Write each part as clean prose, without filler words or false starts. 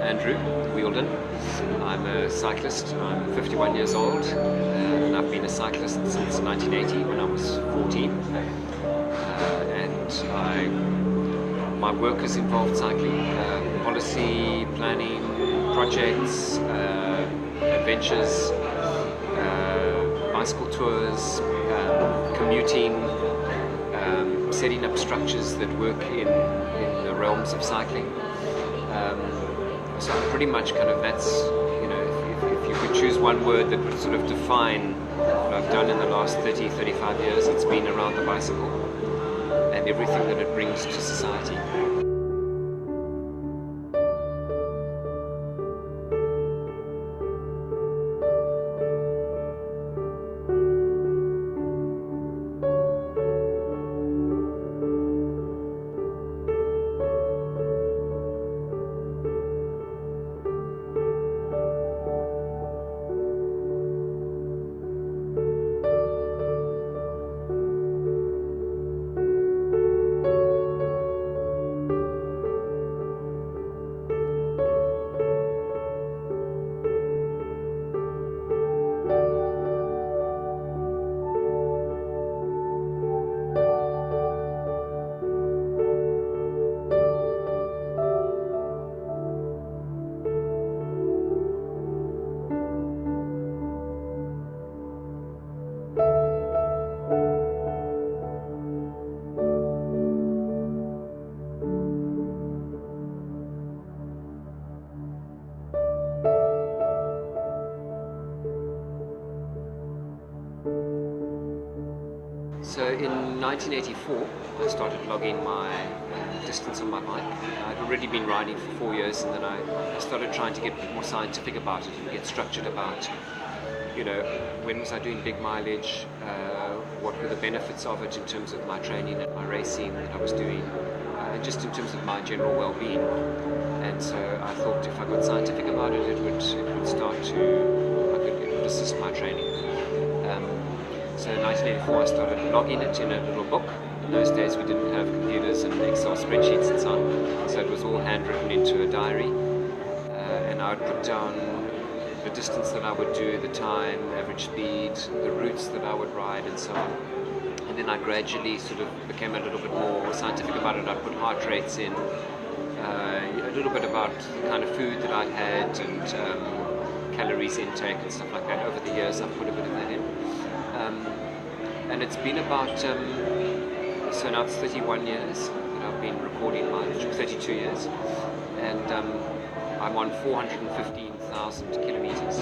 Andrew, Wheeldon. I'm a cyclist. I'm 51 years old, and I've been a cyclist since 1980 when I was 14. My work has involved cycling, policy, planning, projects, adventures, bicycle tours, commuting, setting up structures that work in the realms of cycling. So pretty much kind of that's, you know, if you could choose one word that would sort of define what I've done in the last 30, 35 years, it's been around the bicycle and everything that it brings to society. So in 1984, I started logging my distance on my bike. I'd already been riding for 4 years, and then I started trying to get a bit more scientific about it and get structured about, you know, when was I doing big mileage, what were the benefits of it in terms of my training and my racing that I was doing, and just in terms of my general well-being. And so I thought if I got scientific about it, it would start to, it would assist my training. So in 1984 I started logging it in a little book. In those days we didn't have computers and Excel spreadsheets and so on, so it was all handwritten into a diary, and I would put down the distance that I would do, the time, average speed, the routes that I would ride and so on. And then I gradually sort of became a little bit more scientific about it. I'd put heart rates in, a little bit about the kind of food that I'd had and calories intake and stuff like that. Over the years I've put a bit of that in. And it's been about, so now it's 31 years that I've been recording mileage, 32 years, and I'm on 415,000 kilometers,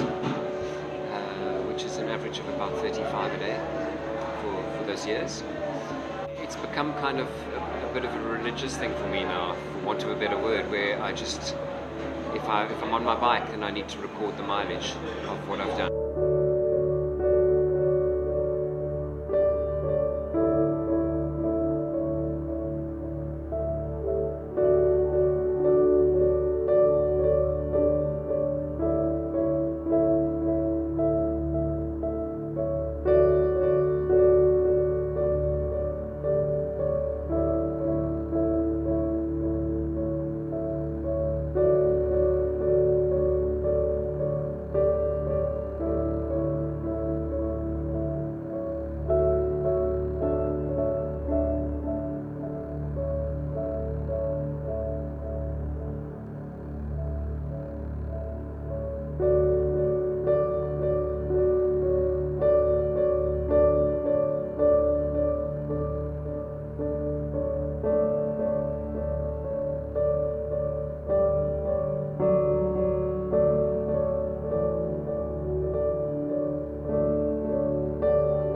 which is an average of about 35 a day for those years. It's become kind of a bit of a religious thing for me now, for want of a better word, where I just, if I'm on my bike, then I need to record the mileage of what I've done.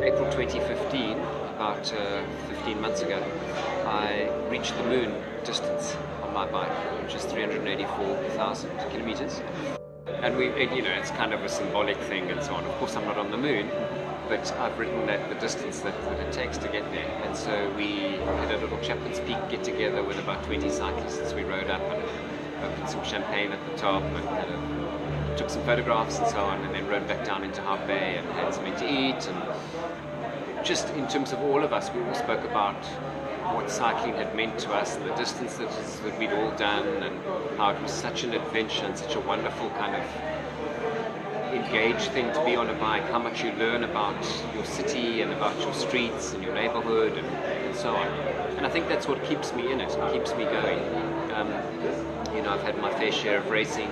April 2015, about 15 months ago, I reached the moon distance on my bike, which is 384,000 kilometers. And you know, it's kind of a symbolic thing and so on. Of course, I'm not on the moon, but I've written that the distance that it takes to get there. And so we had a little Chapman's Peak get together with about 20 cyclists. We rode up and opened some champagne at the top and kind of took some photographs and so on, and then rode back down into Hart Bay and had something to eat. And just in terms of all of us, we all spoke about what cycling had meant to us and the distance that we'd all done, and how it was such an adventure and such a wonderful kind of engaged thing to be on a bike, how much you learn about your city and about your streets and your neighborhood and so on. And I think that's what keeps me in it and keeps me going. I've had my fair share of racing,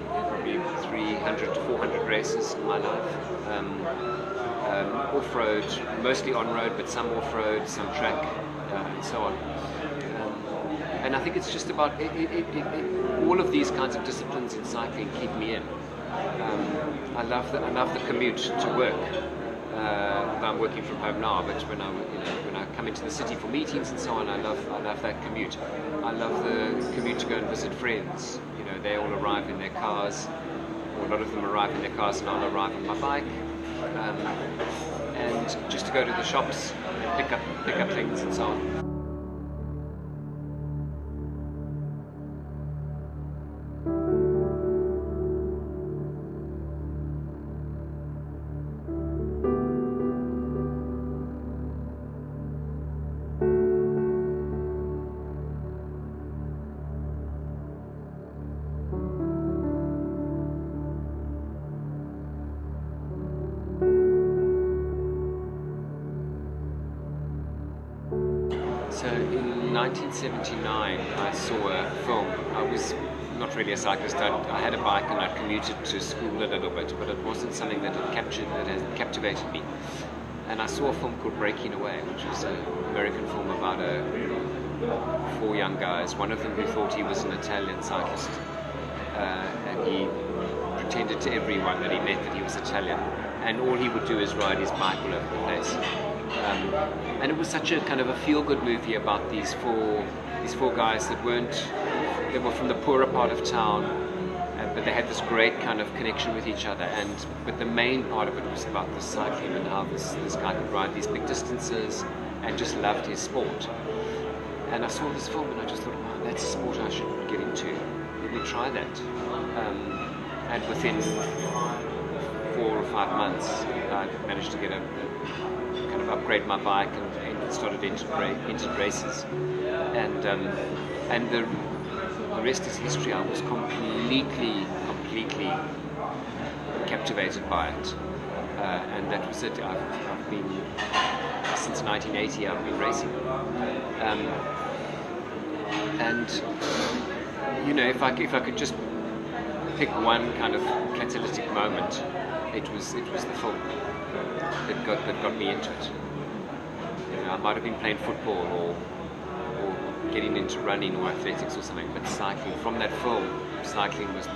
probably 300 to 400 races in my life. Off-road, mostly on-road, but some off-road, some track, and so on. And I think it's just about all of these kinds of disciplines in cycling keep me in. I love the commute to work. I'm working from home now, but when I come into the city for meetings and so on, I love that commute. I love the commute to go and visit friends. They all arrive in their cars, or a lot of them arrive in their cars, and I'll arrive on my bike. And just to go to the shops, pick up things and so on. So in 1979 I saw a film. I was not really a cyclist. I had a bike and I commuted to school a little bit, but it wasn't something that had captivated me. And I saw a film called Breaking Away, which was an American film about four young guys, one of them who thought he was an Italian cyclist, and he pretended to everyone that he met that he was Italian, and all he would do is ride his bike all over the place. And it was such a kind of a feel-good movie about these four guys that they were from the poorer part of town, but they had this great kind of connection with each other. But the main part of it was about the cycling and how this guy could ride these big distances and just loved his sport. And I saw this film and I just thought, wow, that's a sport I should get into. Let me try that. And within 4 or 5 months, I managed to get kind of upgrade my bike and started entered races. And the rest is history. I was completely captivated by it. And that was it. I've been, since 1980, I've been racing. If I could just pick one kind of catalytic moment, it was the film that got me into it. I might have been playing football or getting into running or athletics or something, but cycling, from that film, cycling was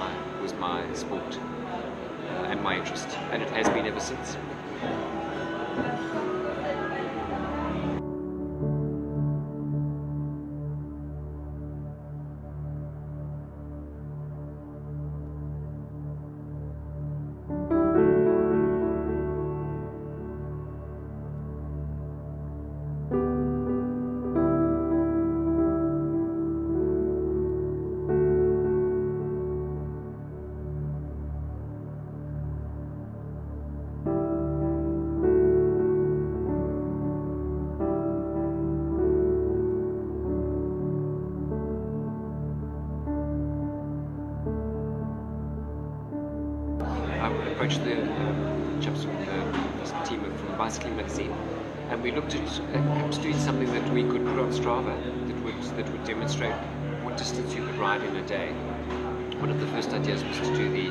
my sport and my interest, and it has been ever since. I approached the chaps from the team from Bicycling Magazine, and we looked at perhaps doing something that we could put on Strava that would demonstrate what distance you could ride in a day. One of the first ideas was to do the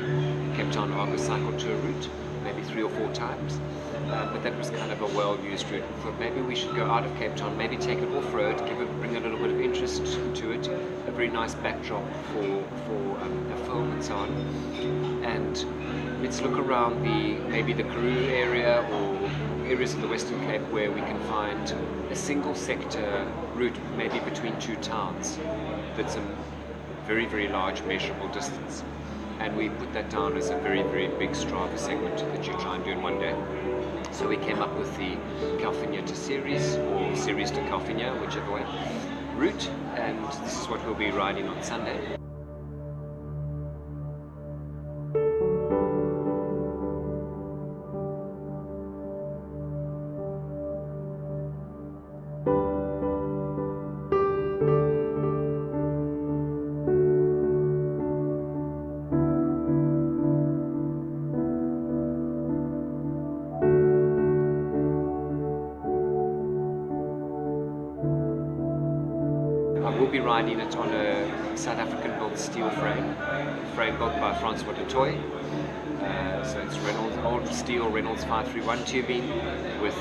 Cape Town Argus cycle tour route, maybe 3 or 4 times, but that was kind of a well-used route. We thought maybe we should go out of Cape Town, maybe take it off-road, bring a little bit of interest to it, a very nice backdrop for a film and so on. And let's look around maybe the Karoo area or areas of the Western Cape where we can find a single sector route, maybe between 2 towns, that's a very, very large measurable distance. And we put that down as a very, very big Strava segment that you try and do in one day. So we came up with the Calvinia to Ceres, or Ceres to Calvinia, whichever way, route, and this is what we'll be riding on Sunday. in it on a South African built steel frame built by Francois du Toit. So it's Reynolds, old steel Reynolds 531 tubing with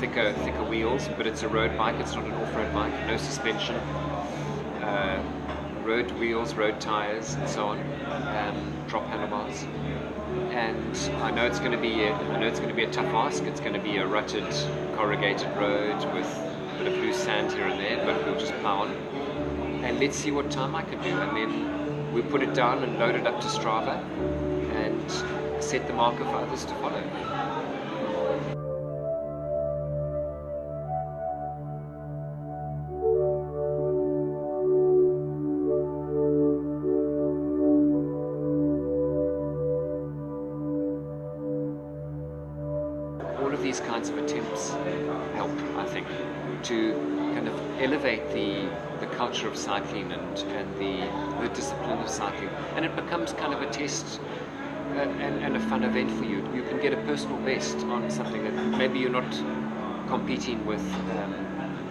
thicker wheels, but it's a road bike, it's not an off-road bike, no suspension, road wheels, road tires, and so on, drop handlebars. And I know it's going to be a tough ask. It's going to be a rutted, corrugated road with a bit of loose sand here and there, but we'll just plow on. And let's see what time I can do. And then we put it down and load it up to Strava and set the marker for others to follow. All of these kinds of attempts help, I think, to kind of elevate the culture of cycling and the discipline of cycling. And it becomes kind of a test and a fun event for you. You can get a personal best on something that maybe you're not competing with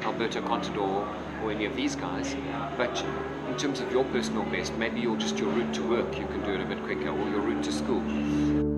Alberto Contador or any of these guys, but in terms of your personal best, maybe your route to work, you can do it a bit quicker, or your route to school.